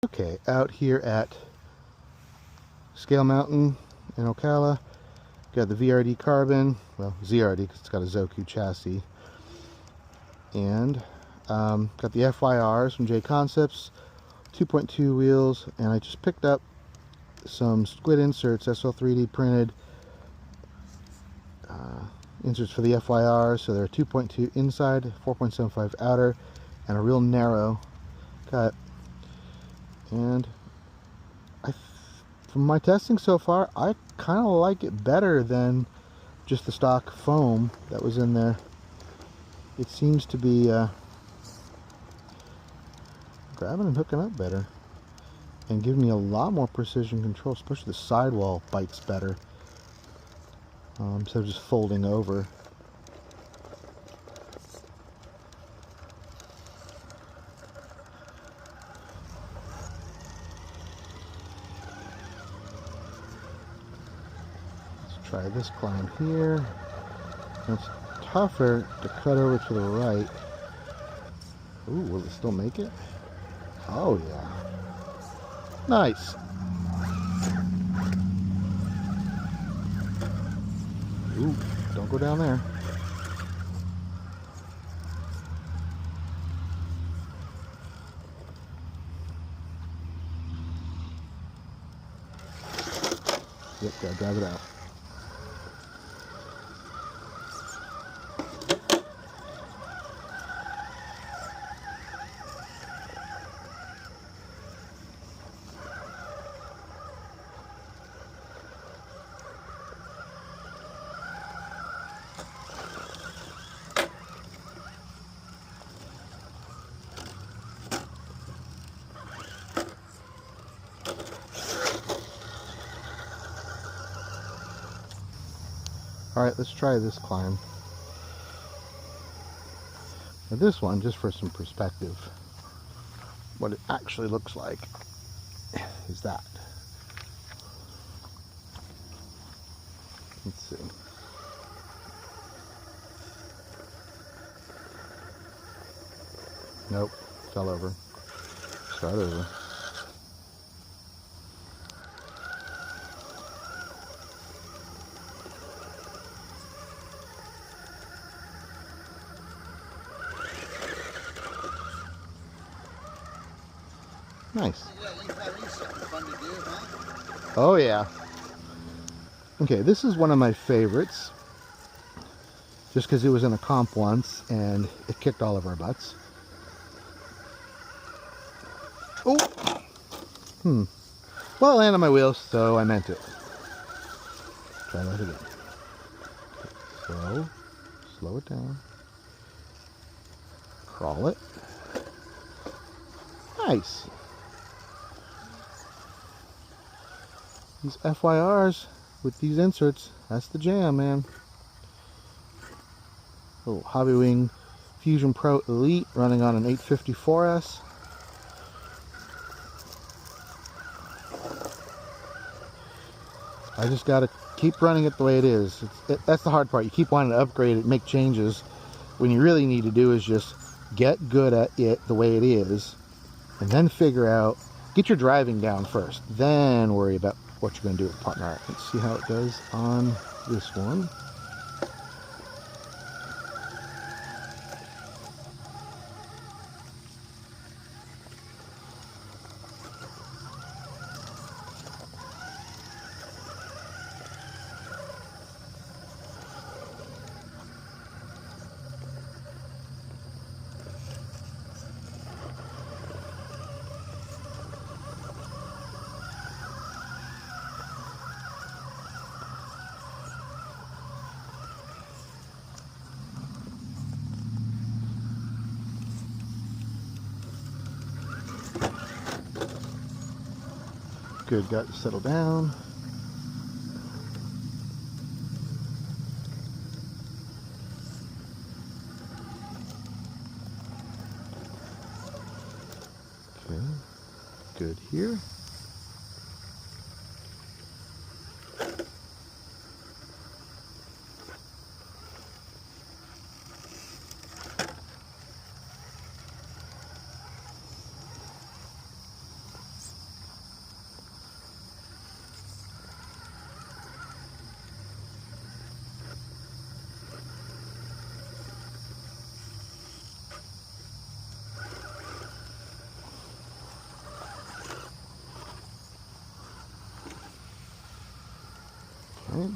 Okay, out here at Scale Mountain in Ocala, got the VRD carbon, well ZRD because it's got a Zoku chassis, and got the FYRs from JConcepts, 2.2 wheels, and I just picked up some Squid inserts, SL3D printed inserts for the FYR, so they're 2.2 inside, 4.75 outer, and a real narrow cut. And from my testing so far, I kind of like it better than just the stock foam that was in there. It seems to be grabbing and hooking up better and giving me a lot more precision control, especially the sidewall bites better instead of just folding over. Let's try this climb here. It's tougher to cut over to the right. Ooh, will it still make it? Oh yeah. Nice. Ooh, don't go down there. Yep, gotta drive it out. Alright, let's try this climb. Now this one, just for some perspective, what it actually looks like is that. Let's see. Nope, fell over. Start over. Nice. Oh yeah. Okay, this is one of my favorites. Just because it was in a comp once and it kicked all of our butts. Oh! Well, it landed on my wheels, so I meant it. Try that again. So, slow it down. Crawl it. Nice. These FYRs with these inserts, that's the jam, man. Oh, Hobbywing Fusion Pro Elite running on an 854S. I just gotta keep running it the way it is. That's the hard part. You keep wanting to upgrade it, make changes, when you really need to do is just get good at it the way it is, and then figure out, get your driving down first, then worry about what you're going to do with partner. Alright, let's see how it does on this one. Good, got to settle down. Okay, good here. Right.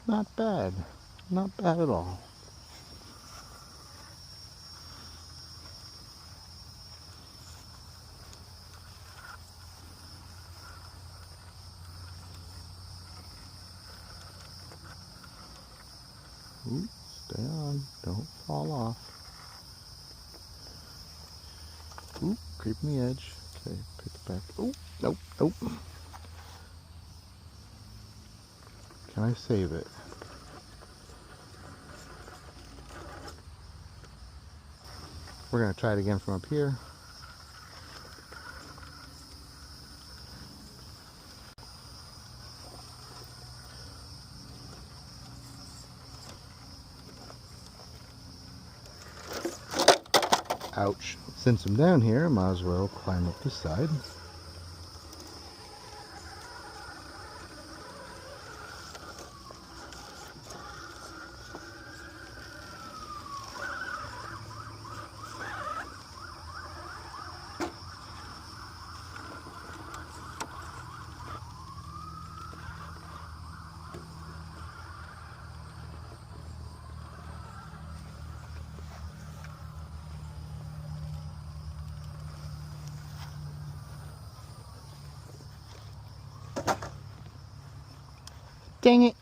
Not bad. Not bad at all. Ooh, stay on. Don't fall off. Ooh, creeping the edge. Okay, pick it back. Oh, nope, nope. Can I save it? We're going to try it again from up here. Ouch. Since I'm down here, I might as well climb up this side. Dang it!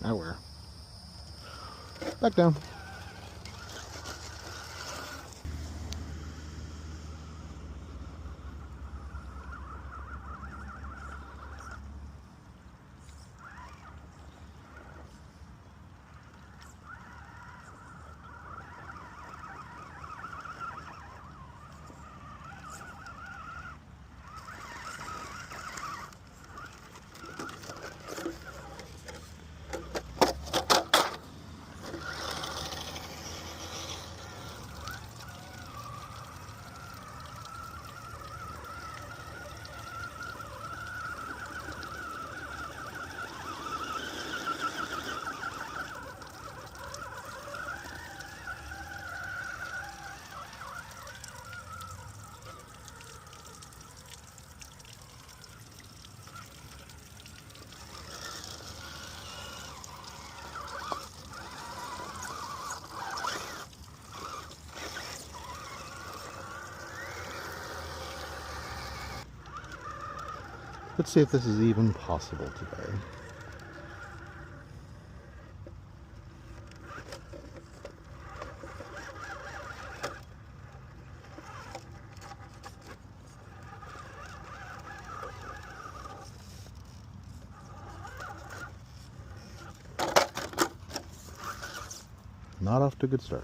Now we're back down. Let's see if this is even possible today. Not off to a good start.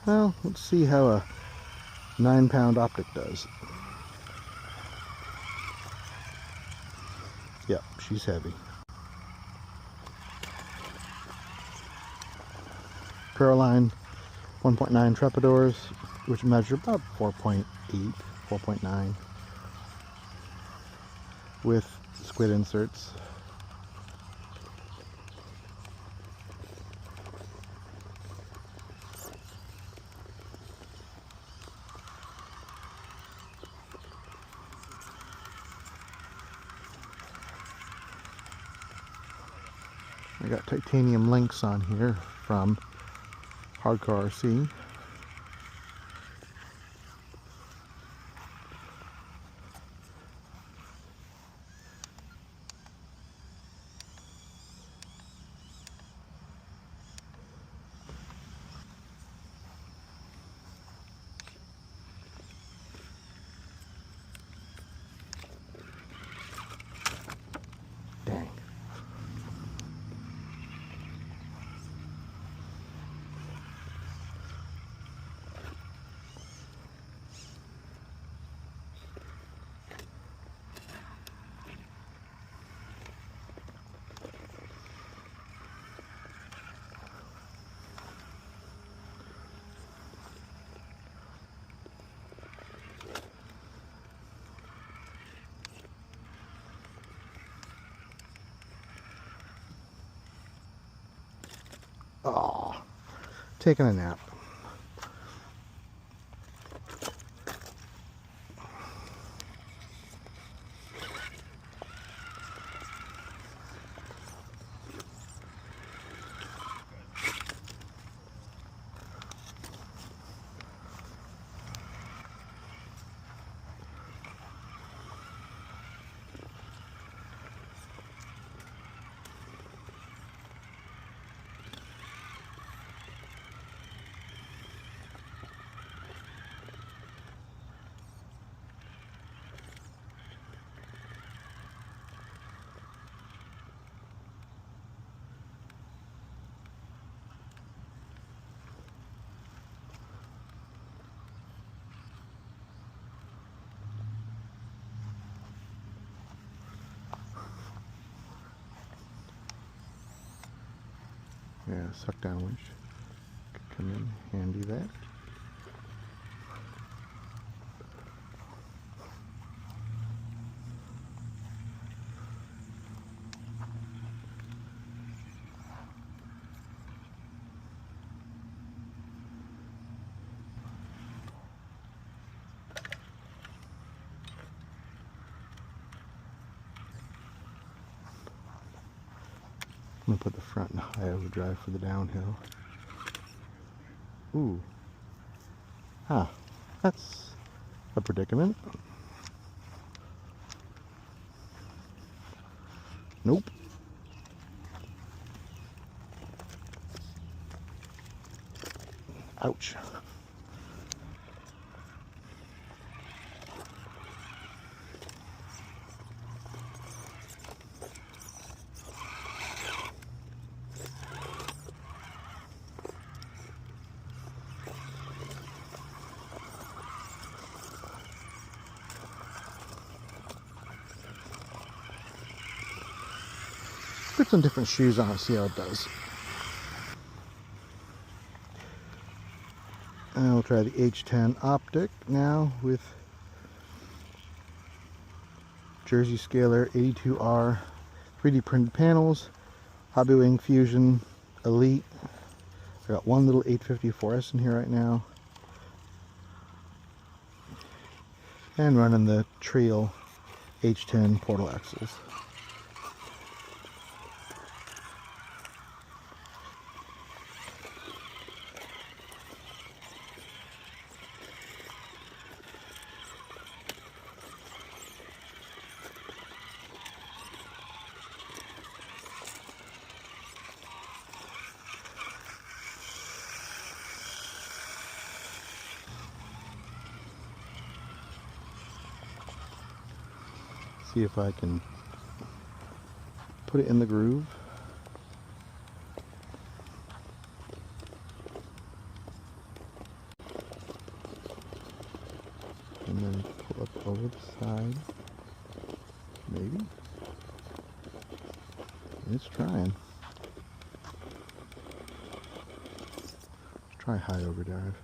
Well, let's see how a 9-pound optic does. Yep, she's heavy. Proline 1.9 Trepadores, which measure about 4.8, 4.9, with squid inserts. I got titanium links on here from Hardcore RC. Dang. Oh, taking a nap. Yeah, suck down winch could come in handy there. I'm going to put the front in high overdrive for the downhill. Ooh. Ah, that's a predicament. Nope. Ouch. Put some different shoes on, see how it does. And we'll try the H10 optic now with Jersey Scaler 82R 3D printed panels, Hobbywing Fusion Elite. I got one little 854S in here right now, and running the Treal H10 portal axles. See if I can put it in the groove. other side. Maybe. It's trying. Let's try high overdrive.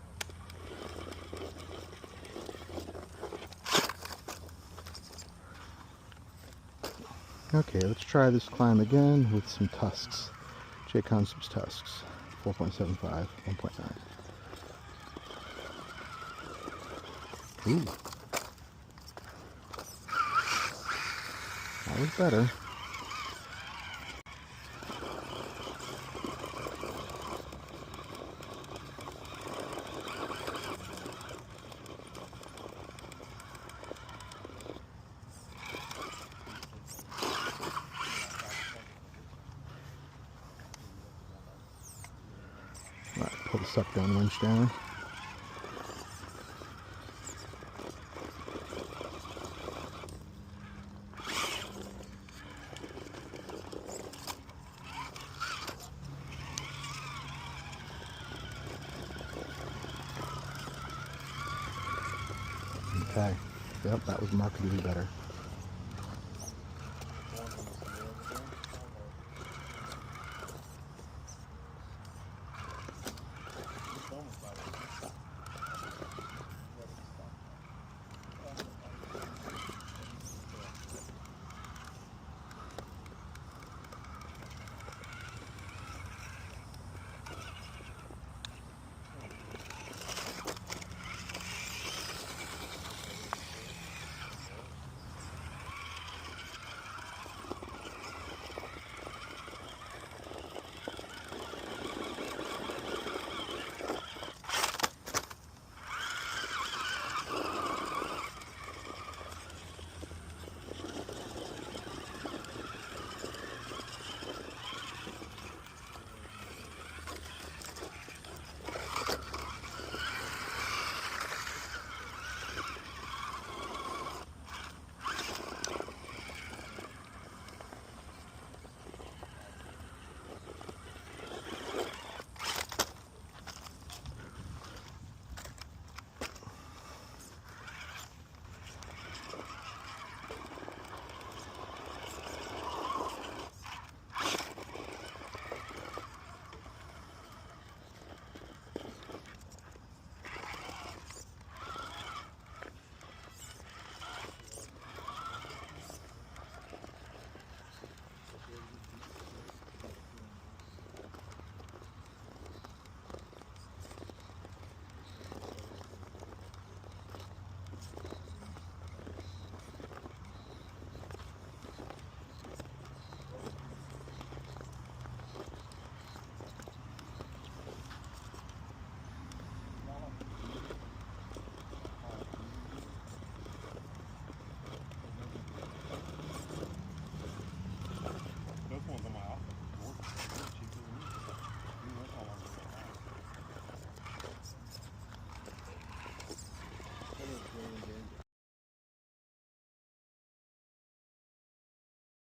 Okay, let's try this climb again with some tusks. JConcept's tusks. 4.75, 1.9. Ooh. That was better. Alright, pull the suck down winch down. Okay, yep, that was markedly better.